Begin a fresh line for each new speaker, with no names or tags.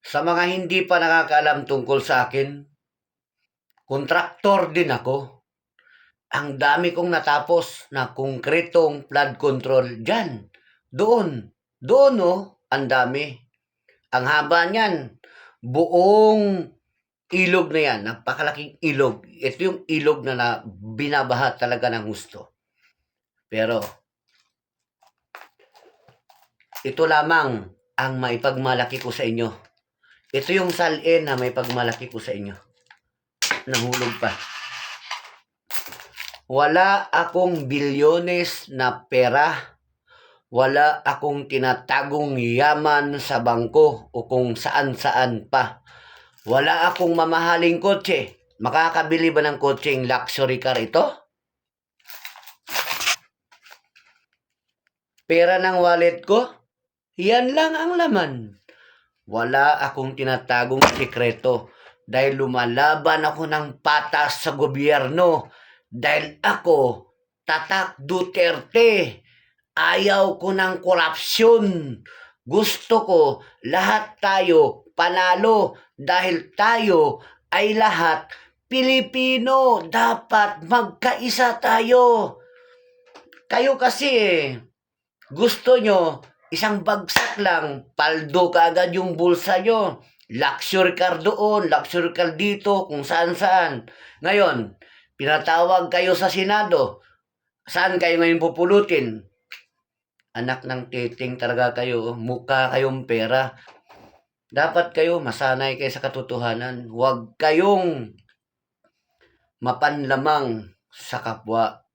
Sa mga hindi pa nakakaalam tungkol sa akin, kontraktor din ako. Ang dami kong natapos na konkretong flood control dyan. Doon oh, ang dami. Ang haba niyan, buong ilog na yan, napakalaking ilog. Ito yung ilog na binabaha talaga ng gusto. Pero, ito lamang ang maipagmalaki ko sa inyo. Ito yung salin na may pagmalaki ko sa inyo. Nahulog pa. Wala akong bilyones na pera. Wala akong tinatagong yaman sa bangko o kung saan-saan pa. Wala akong mamahaling kotse. Makakabili ba ng kotseng luxury car ito? Pera ng wallet ko? Yan lang ang laman. Wala akong tinatagong sikreto dahil lumalaban ako ng patas sa gobyerno. Dahil ako, Tatak Duterte, ayaw ko ng korupsyon. Gusto ko lahat tayo panalo dahil tayo ay lahat Pilipino. Dapat magkaisa tayo. Kayo kasi gusto nyo isang bagsak lang, paldo kaagad yung bulsa nyo. Luxury car doon, luxury car dito, kung saan-saan. Ngayon, pinatawag kayo sa Senado. Saan kayo ngayon pupulutin? Anak ng titing talaga kayo, mukha kayong pera. Dapat kayo masanay kayo sa katotohanan. Huwag kayong mapanlamang sa kapwa.